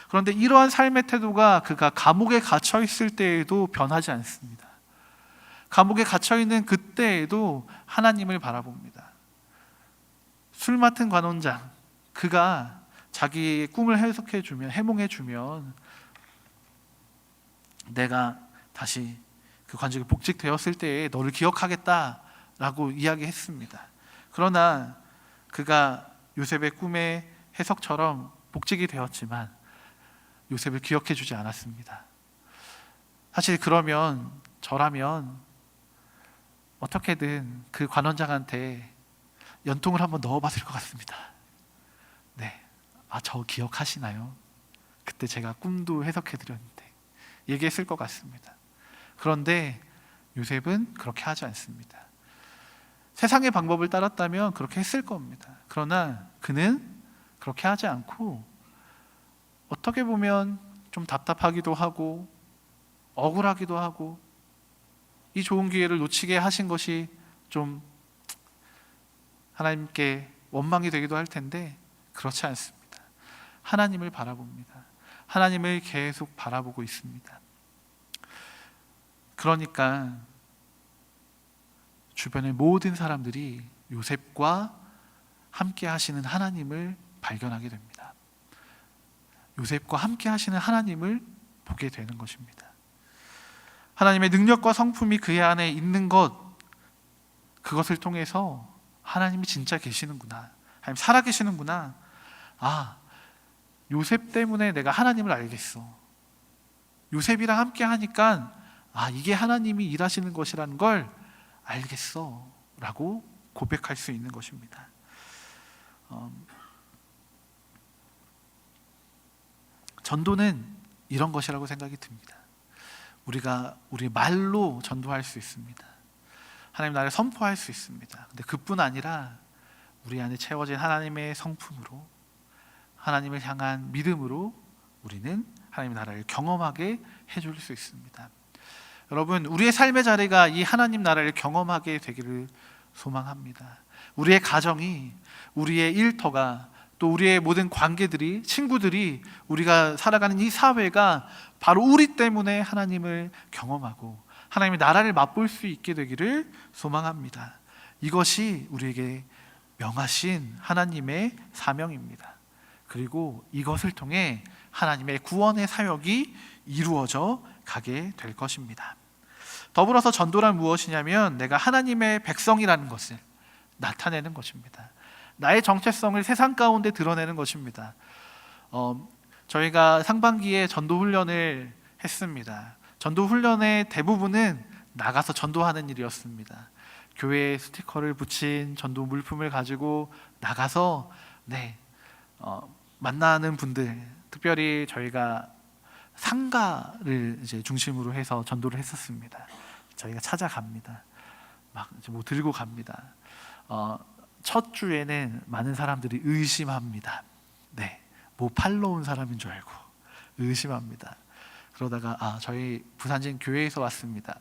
[SPEAKER 1] 그런데 이러한 삶의 태도가 그가 감옥에 갇혀 있을 때에도 변하지 않습니다. 감옥에 갇혀 있는 그때에도 하나님을 바라봅니다. 술 맡은 관원장, 그가 자기의 꿈을 해석해 주면, 해몽해 주면 내가 다시 그 관직에 복직되었을 때에 너를 기억하겠다라고 이야기했습니다. 그러나 그가 요셉의 꿈의 해석처럼 복직이 되었지만 요셉을 기억해 주지 않았습니다. 사실 그러면 저라면 어떻게든 그 관원장한테 연통을 한번 넣어봤을 것 같습니다. 네, 저 기억하시나요? 그때 제가 꿈도 해석해 드렸는데 얘기했을 것 같습니다. 그런데 요셉은 그렇게 하지 않습니다. 세상의 방법을 따랐다면 그렇게 했을 겁니다. 그러나 그는 그렇게 하지 않고 어떻게 보면 좀 답답하기도 하고 억울하기도 하고 이 좋은 기회를 놓치게 하신 것이 좀 하나님께 원망이 되기도 할 텐데 그렇지 않습니다. 하나님을 바라봅니다. 하나님을 계속 바라보고 있습니다. 그러니까 주변의 모든 사람들이 요셉과 함께 하시는 하나님을 발견하게 됩니다. 요셉과 함께 하시는 하나님을 보게 되는 것입니다. 하나님의 능력과 성품이 그의 안에 있는 것, 그것을 통해서 하나님이 진짜 계시는구나, 하나님 살아계시는구나, 요셉 때문에 내가 하나님을 알겠어, 요셉이랑 함께 하니까 이게 하나님이 일하시는 것이라는 걸 알겠어 라고 고백할 수 있는 것입니다. 전도는 이런 것이라고 생각이 듭니다. 우리가 우리 말로 전도할 수 있습니다. 하나님 나라를 선포할 수 있습니다. 근데 그뿐 아니라 우리 안에 채워진 하나님의 성품으로, 하나님을 향한 믿음으로 우리는 하나님의 나라를 경험하게 해줄 수 있습니다. 여러분, 우리의 삶의 자리가 이 하나님 나라를 경험하게 되기를 소망합니다. 우리의 가정이, 우리의 일터가, 또 우리의 모든 관계들이, 친구들이, 우리가 살아가는 이 사회가 바로 우리 때문에 하나님을 경험하고 하나님의 나라를 맛볼 수 있게 되기를 소망합니다. 이것이 우리에게 명하신 하나님의 사명입니다. 그리고 이것을 통해 하나님의 구원의 사역이 이루어져 가게 될 것입니다. 더불어서 전도란 무엇이냐면 내가 하나님의 백성이라는 것을 나타내는 것입니다. 나의 정체성을 세상 가운데 드러내는 것입니다. 저희가 상반기에 전도 훈련을 했습니다. 전도 훈련의 대부분은 나가서 전도하는 일이었습니다. 교회에 스티커를 붙인 전도 물품을 가지고 나가서 만나는 분들, 특별히 저희가 상가를 이제 중심으로 해서 전도를 했었습니다. 저희가 찾아갑니다. 막 뭐 들고 갑니다. 첫 주에는 많은 사람들이 의심합니다. 뭐 팔러 온 사람인 줄 알고 의심합니다. 그러다가 저희 부산진 교회에서 왔습니다.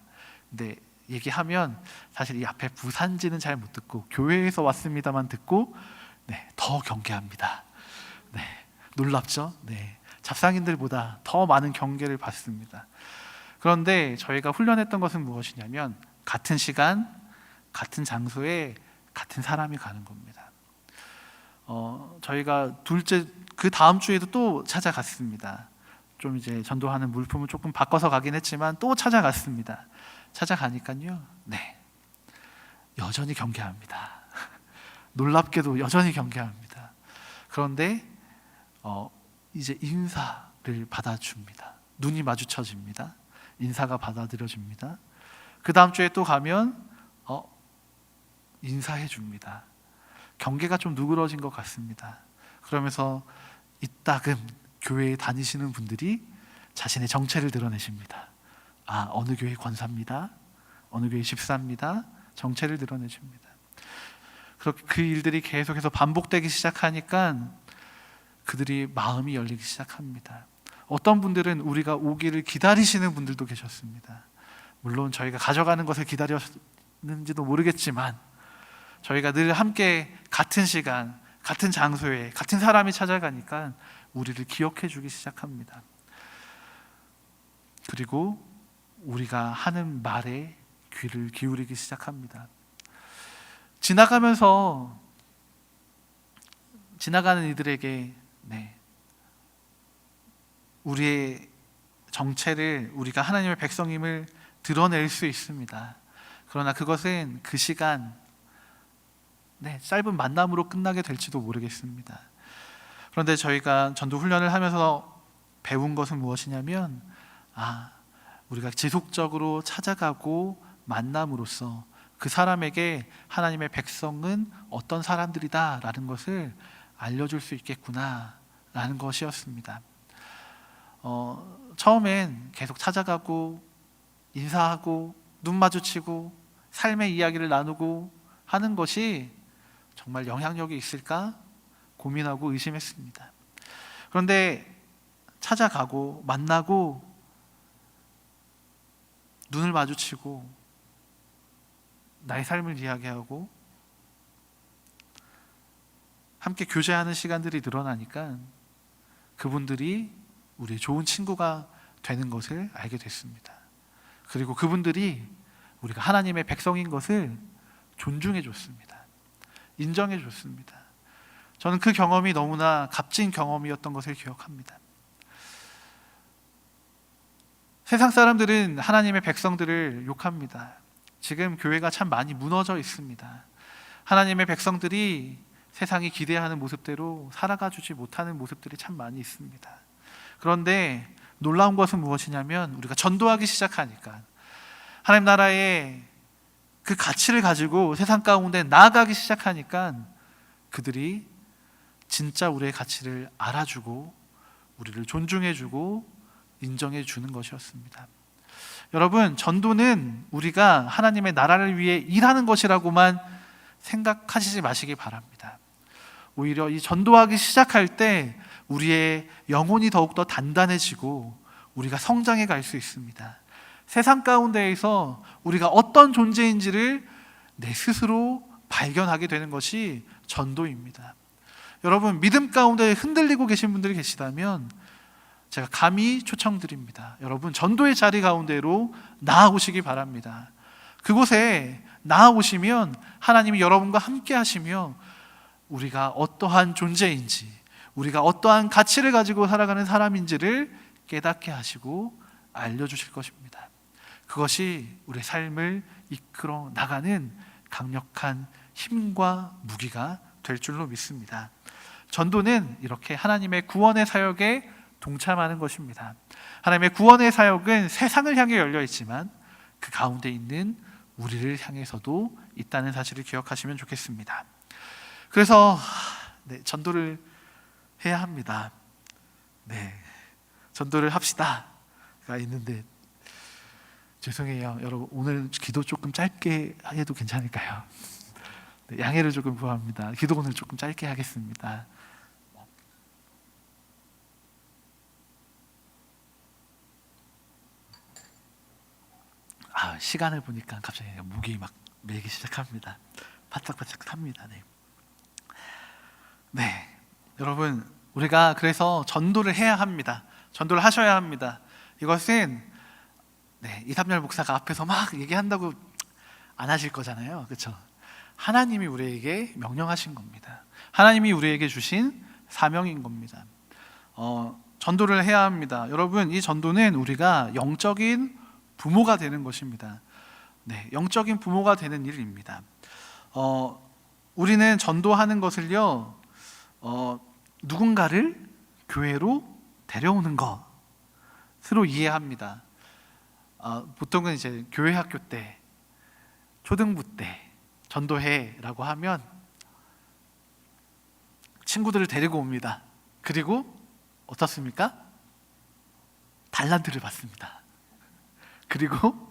[SPEAKER 1] 근데 얘기하면 사실 이 앞에 부산지는 잘 못 듣고 교회에서 왔습니다만 듣고 더 경계합니다. 놀랍죠? 잡상인들보다 더 많은 경계를 받습니다. 그런데 저희가 훈련했던 것은 무엇이냐면 같은 시간, 같은 장소에 같은 사람이 가는 겁니다. 저희가 그 다음 주에도 또 찾아갔습니다. 좀 이제 전도하는 물품을 조금 바꿔서 가긴 했지만 또 찾아갔습니다. 찾아가니까요, 여전히 경계합니다. 놀랍게도 여전히 경계합니다. 그런데 이제 인사를 받아줍니다. 눈이 마주쳐집니다. 인사가 받아들여집니다. 그 다음 주에 또 가면 인사해 줍니다. 경계가 좀 누그러진 것 같습니다. 그러면서 이따금 교회에 다니시는 분들이 자신의 정체를 드러내십니다. 어느 교회 권사입니다. 어느 교회 집사입니다. 정체를 드러내십니다. 그렇게 그 일들이 계속해서 반복되기 시작하니까 그들이 마음이 열리기 시작합니다. 어떤 분들은 우리가 오기를 기다리시는 분들도 계셨습니다. 물론 저희가 가져가는 것을 기다렸는지도 모르겠지만 저희가 늘 함께 같은 시간, 같은 장소에 같은 사람이 찾아가니까 우리를 기억해 주기 시작합니다. 그리고 우리가 하는 말에 귀를 기울이기 시작합니다. 지나가는 이들에게 우리의 정체를, 우리가 하나님의 백성임을 드러낼 수 있습니다. 그러나 그것은 그 시간 짧은 만남으로 끝나게 될지도 모르겠습니다. 그런데 저희가 전도 훈련을 하면서 배운 것은 무엇이냐면 우리가 지속적으로 찾아가고 만남으로써 그 사람에게 하나님의 백성은 어떤 사람들이다 라는 것을 알려줄 수 있겠구나 라는 것이었습니다. 처음엔 계속 찾아가고 인사하고 눈 마주치고 삶의 이야기를 나누고 하는 것이 정말 영향력이 있을까 고민하고 의심했습니다. 그런데 찾아가고 만나고 눈을 마주치고 나의 삶을 이야기하고 함께 교제하는 시간들이 늘어나니까 그분들이 우리의 좋은 친구가 되는 것을 알게 됐습니다. 그리고 그분들이 우리가 하나님의 백성인 것을 존중해 줬습니다. 인정해 줬습니다. 저는 그 경험이 너무나 값진 경험이었던 것을 기억합니다. 세상 사람들은 하나님의 백성들을 욕합니다. 지금 교회가 참 많이 무너져 있습니다. 하나님의 백성들이 세상이 기대하는 모습대로 살아가 주지 못하는 모습들이 참 많이 있습니다. 그런데 놀라운 것은 무엇이냐면 우리가 전도하기 시작하니까 하나님 나라의 그 가치를 가지고 세상 가운데 나아가기 시작하니까 그들이 진짜 우리의 가치를 알아주고 우리를 존중해주고 인정해주는 것이었습니다. 여러분, 전도는 우리가 하나님의 나라를 위해 일하는 것이라고만 생각하시지 마시기 바랍니다. 오히려 이 전도하기 시작할 때 우리의 영혼이 더욱더 단단해지고 우리가 성장해 갈 수 있습니다. 세상 가운데에서 우리가 어떤 존재인지를 내 스스로 발견하게 되는 것이 전도입니다. 여러분, 믿음 가운데 흔들리고 계신 분들이 계시다면 제가 감히 초청드립니다. 여러분, 전도의 자리 가운데로 나아오시기 바랍니다. 그곳에 나아오시면 하나님이 여러분과 함께 하시며 우리가 어떠한 존재인지, 우리가 어떠한 가치를 가지고 살아가는 사람인지를 깨닫게 하시고 알려주실 것입니다. 그것이 우리의 삶을 이끌어 나가는 강력한 힘과 무기가 될 줄로 믿습니다. 전도는 이렇게 하나님의 구원의 사역에 동참하는 것입니다. 하나님의 구원의 사역은 세상을 향해 열려 있지만 그 가운데 있는 우리를 향해서도 있다는 사실을 기억하시면 좋겠습니다. 그래서 전도를 해야 합니다. 전도를 합시다가 있는데 죄송해요. 여러분, 오늘 기도 조금 짧게 해도 괜찮을까요? 양해를 조금 구합니다. 기도 오늘 조금 짧게 하겠습니다. 시간을 보니까 갑자기 목이 막 메기 시작합니다. 바짝바짝 탑니다. 여러분, 우리가 그래서 전도를 해야 합니다. 전도를 하셔야 합니다. 이것은 2,3열 목사가 앞에서 막 얘기한다고 안 하실 거잖아요. 그렇죠? 하나님이 우리에게 명령하신 겁니다. 하나님이 우리에게 주신 사명인 겁니다. 전도를 해야 합니다. 여러분, 이 전도는 우리가 영적인 부모가 되는 것입니다. 영적인 부모가 되는 일입니다. 우리는 전도하는 것을요, 누군가를 교회로 데려오는 것으로 이해합니다. 보통은 이제 교회 학교 때, 초등부 때 전도해라고 하면 친구들을 데리고 옵니다. 그리고 어떻습니까? 달란트를 받습니다. 그리고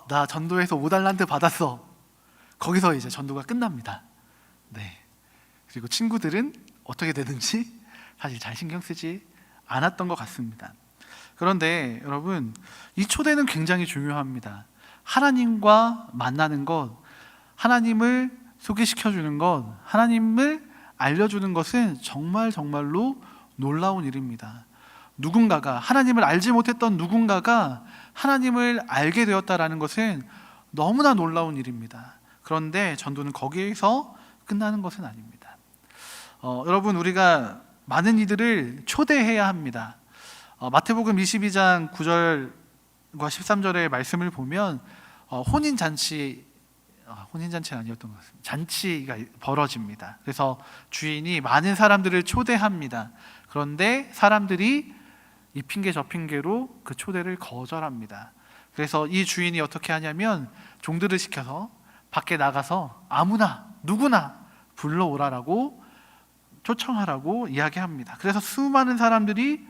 [SPEAKER 1] 나 전도해서 5달란트 받았어. 거기서 이제 전도가 끝납니다. 그리고 친구들은 어떻게 되든지 사실 잘 신경 쓰지 않았던 것 같습니다. 그런데 여러분, 이 초대는 굉장히 중요합니다. 하나님과 만나는 것, 하나님을 소개시켜 주는 것, 하나님을 알려주는 것은 정말로 놀라운 일입니다. 누군가가, 하나님을 알지 못했던 누군가가 하나님을 알게 되었다라는 것은 너무나 놀라운 일입니다. 그런데 전도는 거기에서 끝나는 것은 아닙니다. 여러분, 우리가 많은 이들을 초대해야 합니다. 마태복음 22장 9절과 13절의 말씀을 보면 혼인잔치는 아니었던 것 같습니다. 잔치가 벌어집니다. 그래서 주인이 많은 사람들을 초대합니다. 그런데 사람들이 이 핑계 저 핑계로 그 초대를 거절합니다. 그래서 이 주인이 어떻게 하냐면 종들을 시켜서 밖에 나가서 아무나 누구나 불러오라라고 초청하라고 이야기합니다. 그래서 수많은 사람들이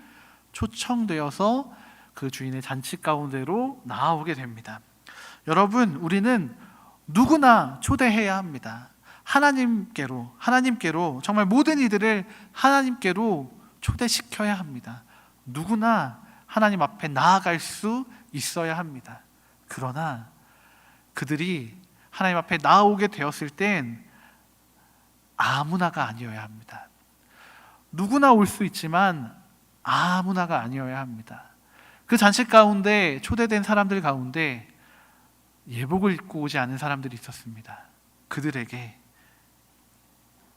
[SPEAKER 1] 초청되어서 그 주인의 잔치 가운데로 나아오게 됩니다. 여러분, 우리는 누구나 초대해야 합니다. 하나님께로 정말 모든 이들을 하나님께로 초대시켜야 합니다. 누구나 하나님 앞에 나아갈 수 있어야 합니다. 그러나 그들이 하나님 앞에 나아오게 되었을 땐 아무나가 아니어야 합니다. 누구나 올 수 있지만 아무나가 아니어야 합니다. 그 잔치 가운데 초대된 사람들 가운데 예복을 입고 오지 않은 사람들이 있었습니다. 그들에게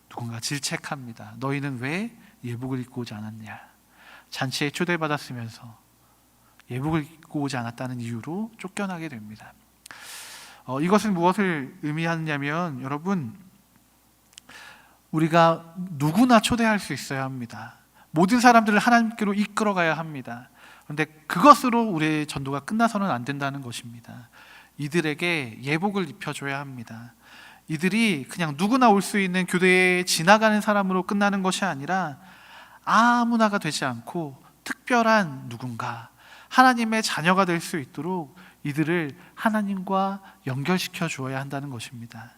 [SPEAKER 1] 누군가 질책합니다. 너희는 왜 예복을 입고 오지 않았냐? 잔치에 초대받았으면서 예복을 입고 오지 않았다는 이유로 쫓겨나게 됩니다. 이것은 무엇을 의미하느냐면, 여러분, 우리가 누구나 초대할 수 있어야 합니다. 모든 사람들을 하나님께로 이끌어가야 합니다. 그런데 그것으로 우리의 전도가 끝나서는 안 된다는 것입니다. 이들에게 예복을 입혀줘야 합니다. 이들이 그냥 누구나 올 수 있는 교대에 지나가는 사람으로 끝나는 것이 아니라 아무나가 되지 않고 특별한 누군가, 하나님의 자녀가 될 수 있도록 이들을 하나님과 연결시켜 주어야 한다는 것입니다.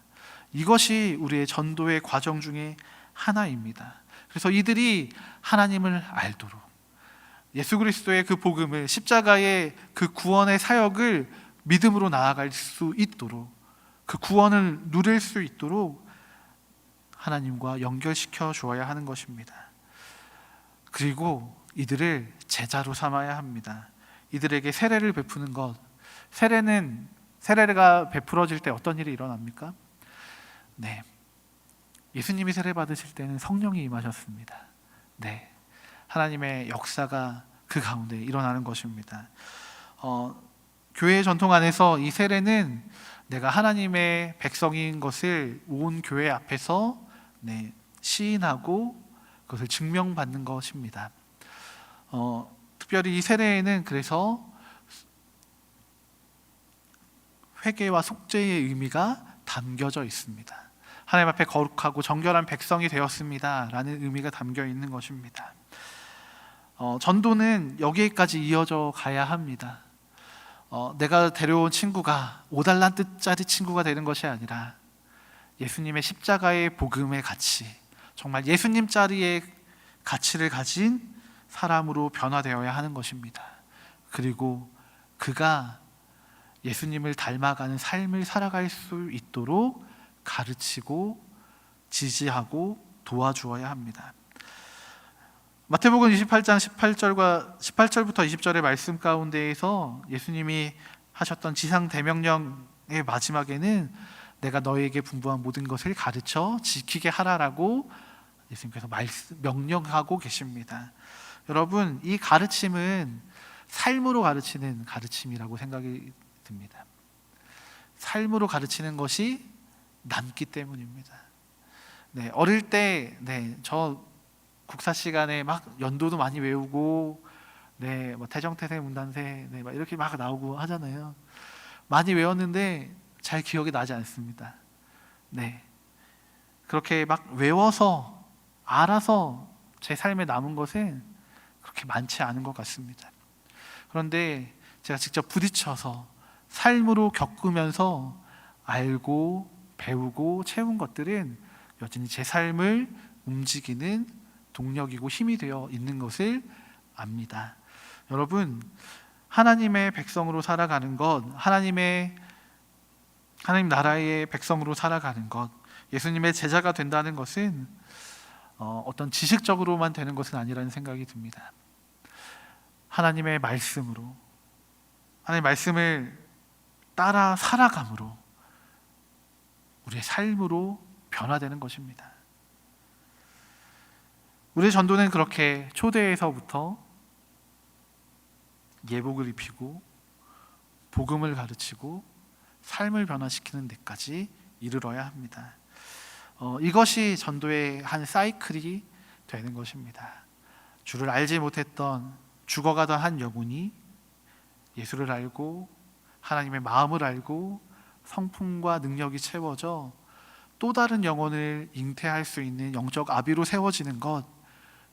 [SPEAKER 1] 이것이 우리의 전도의 과정 중에 하나입니다. 그래서 이들이 하나님을 알도록, 예수 그리스도의 그 복음을, 십자가의 그 구원의 사역을 믿음으로 나아갈 수 있도록, 그 구원을 누릴 수 있도록 하나님과 연결시켜 주어야 하는 것입니다. 그리고 이들을 제자로 삼아야 합니다. 이들에게 세례를 베푸는 것, 세례가 베풀어질 때 어떤 일이 일어납니까? 네, 예수님이 세례 받으실 때는 성령이 임하셨습니다. 네, 하나님의 역사가 그 가운데 일어나는 것입니다. 교회의 전통 안에서 이 세례는 내가 하나님의 백성인 것을 온 교회 앞에서 시인하고 그것을 증명받는 것입니다. 특별히 이 세례에는 그래서 회개와 속죄의 의미가 담겨져 있습니다. 하나님 앞에 거룩하고 정결한 백성이 되었습니다 라는 의미가 담겨 있는 것입니다. 전도는 여기에까지 이어져 가야 합니다. 내가 데려온 친구가 5달란트짜리 친구가 되는 것이 아니라 예수님의 십자가의 복음의 가치, 정말 예수님짜리의 가치를 가진 사람으로 변화되어야 하는 것입니다. 그리고 그가 예수님을 닮아가는 삶을 살아갈 수 있도록 가르치고 지지하고 도와주어야 합니다. 마태복음 28장 18절부터 20절의 말씀 가운데에서 예수님이 하셨던 지상 대명령의 마지막에는 내가 너에게 분부한 모든 것을 가르쳐 지키게 하라라고 예수님께서 명령하고 계십니다. 여러분, 이 가르침은 삶으로 가르치는 가르침이라고 생각이 듭니다. 삶으로 가르치는 것이 남기 때문입니다. 네, 어릴 때, 저 국사 시간에 막 연도도 많이 외우고, 뭐 태정태세 문단세, 막 이렇게 막 나오고 하잖아요. 많이 외웠는데 잘 기억이 나지 않습니다. 그렇게 막 외워서 알아서 제 삶에 남은 것은 그렇게 많지 않은 것 같습니다. 그런데 제가 직접 부딪혀서 삶으로 겪으면서 알고 배우고 채운 것들은 여전히 제 삶을 움직이는 동력이고 힘이 되어 있는 것을 압니다. 여러분, 하나님의 백성으로 살아가는 것, 하나님 나라의 백성으로 살아가는 것, 예수님의 제자가 된다는 것은 어떤 지식적으로만 되는 것은 아니라는 생각이 듭니다. 하나님의 말씀으로, 하나님의 말씀을 따라 살아감으로 우리의 삶으로 변화되는 것입니다. 우리의 전도는 그렇게 초대에서부터 예복을 입히고 복음을 가르치고 삶을 변화시키는 데까지 이르러야 합니다. 이것이 전도의 한 사이클이 되는 것입니다. 주를 알지 못했던 죽어가던 한 영혼이 예수를 알고 하나님의 마음을 알고 성품과 능력이 채워져 또 다른 영혼을 잉태할 수 있는 영적 아비로 세워지는 것,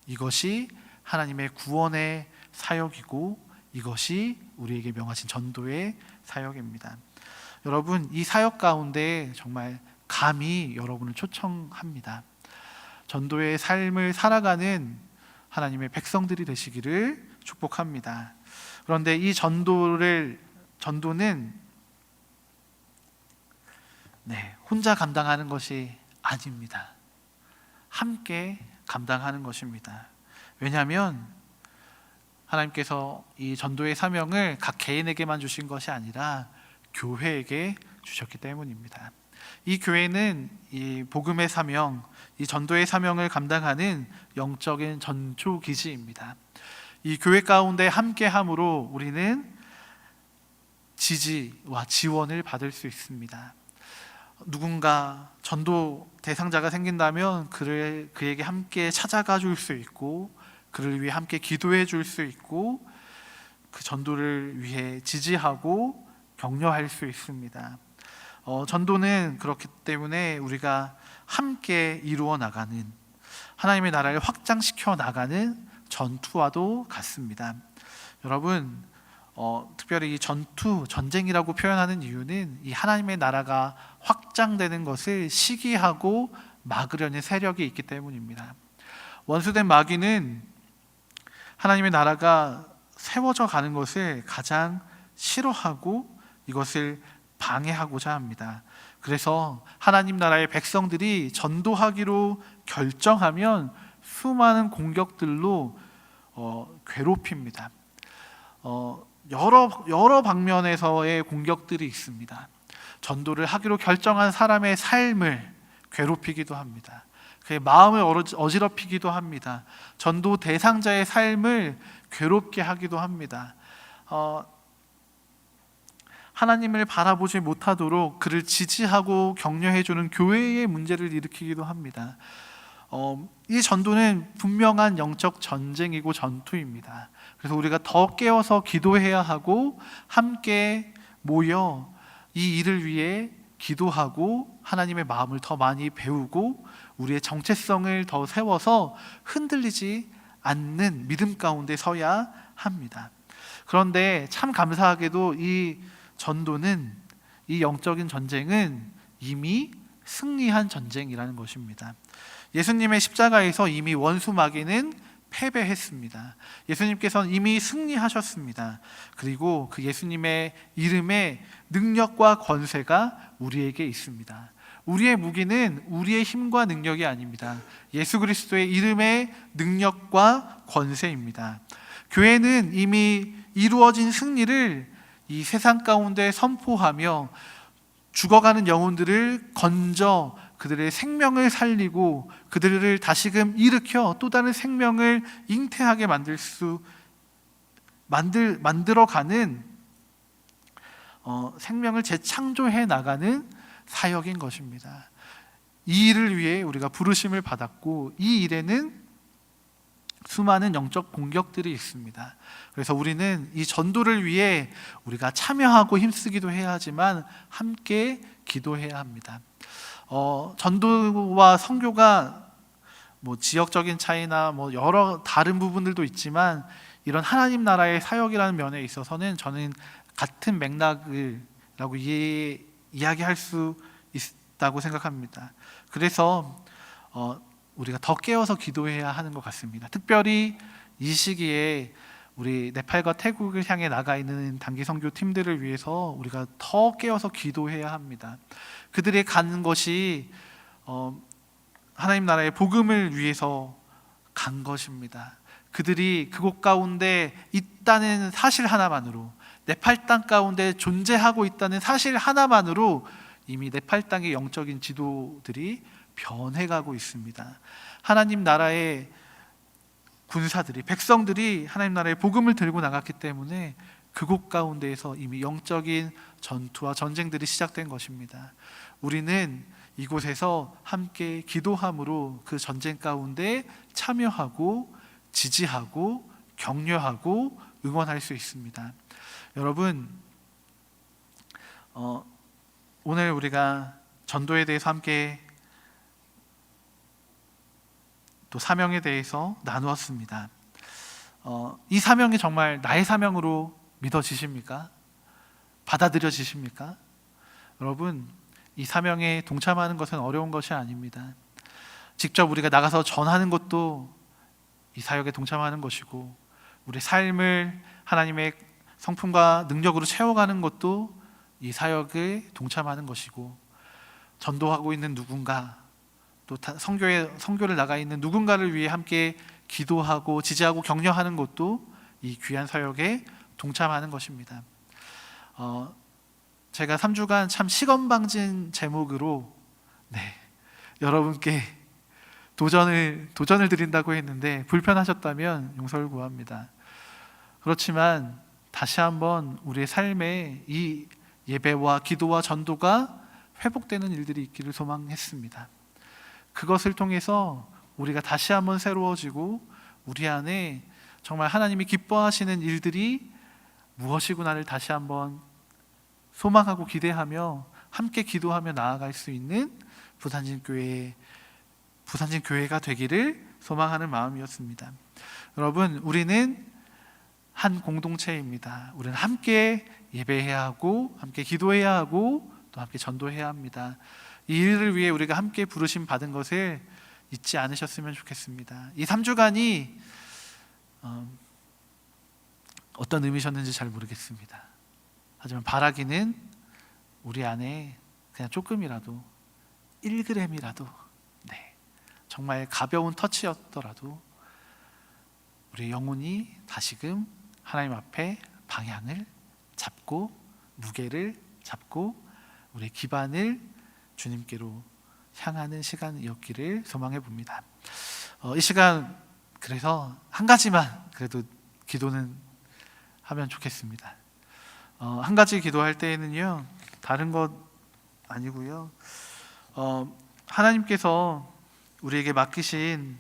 [SPEAKER 1] 이것이 하나님의 구원의 사역이고 이것이 우리에게 명하신 전도의 사역입니다. 여러분, 이 사역 가운데 정말 감히 여러분을 초청합니다. 전도의 삶을 살아가는 하나님의 백성들이 되시기를 축복합니다. 그런데 이 전도는 혼자 감당하는 것이 아닙니다. 함께 감당하는 것입니다. 왜냐하면 하나님께서 이 전도의 사명을 각 개인에게만 주신 것이 아니라 교회에게 주셨기 때문입니다. 이 교회는 이 복음의 사명, 이 전도의 사명을 감당하는 영적인 전초기지입니다. 이 교회 가운데 함께함으로 우리는 지지와 지원을 받을 수 있습니다. 누군가 전도 대상자가 생긴다면 그에게 함께 찾아가 줄 수 있고 그를 위해 함께 기도해 줄 수 있고 그 전도를 위해 지지하고 격려할 수 있습니다. 전도는 그렇기 때문에 우리가 함께 이루어 나가는, 하나님의 나라를 확장시켜 나가는 전투와도 같습니다. 여러분, 특별히 이 전쟁이라고 표현하는 이유는 이 하나님의 나라가 확장되는 것을 시기하고 막으려는 세력이 있기 때문입니다. 원수된 마귀는 하나님의 나라가 세워져 가는 것을 가장 싫어하고 이것을 방해하고자 합니다. 그래서 하나님 나라의 백성들이 전도하기로 결정하면 수많은 공격들로 괴롭힙니다. 여러 방면에서의 공격들이 있습니다. 전도를 하기로 결정한 사람의 삶을 괴롭히기도 합니다. 그의 마음을 어지럽히기도 합니다. 전도 대상자의 삶을 괴롭게 하기도 합니다. 하나님을 바라보지 못하도록 그를 지지하고 격려해주는 교회의 문제를 일으키기도 합니다. 이 전도는 분명한 영적 전쟁이고 전투입니다. 그래서 우리가 더 깨어서 기도해야 하고 함께 모여 이 일을 위해 기도하고 하나님의 마음을 더 많이 배우고 우리의 정체성을 더 세워서 흔들리지 않는 믿음 가운데 서야 합니다. 그런데 참 감사하게도 이 전도는, 이 영적인 전쟁은 이미 승리한 전쟁이라는 것입니다. 예수님의 십자가에서 이미 원수 마귀는 패배했습니다. 예수님께서는 이미 승리하셨습니다. 그리고 그 예수님의 이름에 능력과 권세가 우리에게 있습니다. 우리의 무기는 우리의 힘과 능력이 아닙니다. 예수 그리스도의 이름의 능력과 권세입니다. 교회는 이미 이루어진 승리를 이 세상 가운데 선포하며 죽어가는 영혼들을 건져 그들의 생명을 살리고 그들을 다시금 일으켜 또 다른 생명을 잉태하게 만들어가는 생명을 재창조해 나가는 사역인 것입니다. 이 일을 위해 우리가 부르심을 받았고 이 일에는 수많은 영적 공격들이 있습니다. 그래서 우리는 이 전도를 위해 우리가 참여하고 힘쓰기도 해야 하지만 함께 기도해야 합니다. 전도와 선교가 지역적인 차이나 여러 다른 부분들도 있지만 이런 하나님 나라의 사역이라는 면에 있어서는 저는 같은 맥락이라고 이야기할 수 있다고 생각합니다. 그래서 우리가 더 깨어서 기도해야 하는 것 같습니다. 특별히 이 시기에 우리 네팔과 태국을 향해 나가 있는 단기 선교 팀들을 위해서 우리가 더 깨어서 기도해야 합니다. 그들이 가는 것이 하나님 나라의 복음을 위해서 간 것입니다. 그들이 그곳 가운데 있다는 사실 하나만으로, 네팔 땅 가운데 존재하고 있다는 사실 하나만으로 이미 네팔 땅의 영적인 지도들이 변해가고 있습니다. 하나님 나라의 군사들이, 백성들이 하나님 나라의 복음을 들고 나갔기 때문에 그곳 가운데에서 이미 영적인 전투와 전쟁들이 시작된 것입니다. 우리는 이곳에서 함께 기도함으로 그 전쟁 가운데 참여하고 지지하고 격려하고 응원할 수 있습니다. 여러분, 오늘 우리가 전도에 대해서 함께 또 사명에 대해서 나누었습니다. 이 사명이 정말 나의 사명으로 믿어지십니까? 받아들여지십니까? 여러분, 이 사명에 동참하는 것은 어려운 것이 아닙니다. 직접 우리가 나가서 전하는 것도 이 사역에 동참하는 것이고, 우리 삶을 하나님의 성품과 능력으로 채워가는 것도 이 사역에 동참하는 것이고, 전도하고 있는 누군가, 또 선교를 나가 있는 누군가를 위해 함께 기도하고 지지하고 격려하는 것도 이 귀한 사역에 동참하는 것입니다. 제가 3주간 참 시건방진 제목으로 여러분께 도전을 드린다고 했는데 불편하셨다면 용서를 구합니다. 그렇지만 다시 한번 우리의 삶에 이 예배와 기도와 전도가 회복되는 일들이 있기를 소망했습니다. 그것을 통해서 우리가 다시 한번 새로워지고 우리 안에 정말 하나님이 기뻐하시는 일들이 무엇이구나를 다시 한번 소망하고 기대하며 함께 기도하며 나아갈 수 있는 부산진 교회가 되기를 소망하는 마음이었습니다. 여러분, 우리는 한 공동체입니다. 우리는 함께 예배해야 하고 함께 기도해야 하고 또 함께 전도해야 합니다. 이 일을 위해 우리가 함께 부르심 받은 것을 잊지 않으셨으면 좋겠습니다. 이 3주간이 어떤 의미셨는지 잘 모르겠습니다. 하지만 바라기는 우리 안에 그냥 조금이라도 1g이라도 정말 가벼운 터치였더라도 우리 영혼이 다시금 하나님 앞에 방향을 잡고 무게를 잡고 우리의 기반을 주님께로 향하는 시간이었기를 소망해 봅니다. 이 시간 그래서 한 가지만 그래도 기도는 하면 좋겠습니다. 한 가지 기도할 때에는요, 다른 것 아니고요, 하나님께서 우리에게 맡기신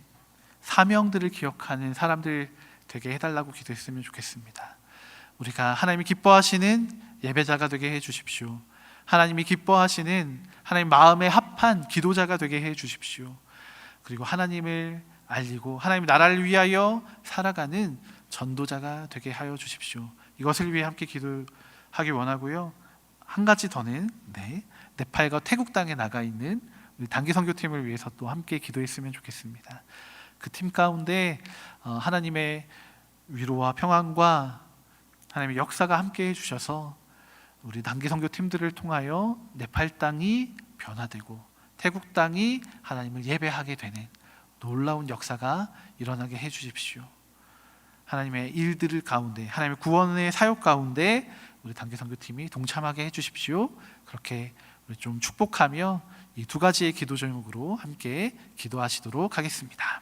[SPEAKER 1] 사명들을 기억하는 사람들 되게 해달라고 기도했으면 좋겠습니다. 우리가 하나님이 기뻐하시는 예배자가 되게 해 주십시오. 하나님이 기뻐하시는 하나님 마음에 합한 기도자가 되게 해 주십시오. 그리고 하나님을 알리고 하나님 나라를 위하여 살아가는 전도자가 되게 하여 주십시오. 이것을 위해 함께 기도하기 원하고요. 한 가지 더는 네팔과 태국 땅에 나가 있는 우리 단기 선교팀을 위해서 또 함께 기도했으면 좋겠습니다. 그 팀 가운데 하나님의 위로와 평안과 하나님의 역사가 함께 해주셔서 우리 단기 선교팀들을 통하여 네팔 땅이 변화되고 태국 땅이 하나님을 예배하게 되는 놀라운 역사가 일어나게 해주십시오. 하나님의 일들 가운데, 하나님의 구원의 사역 가운데 우리 단기 선교팀이 동참하게 해주십시오. 그렇게 우리 좀 축복하며 이 두 가지의 기도 제목으로 함께 기도하시도록 하겠습니다.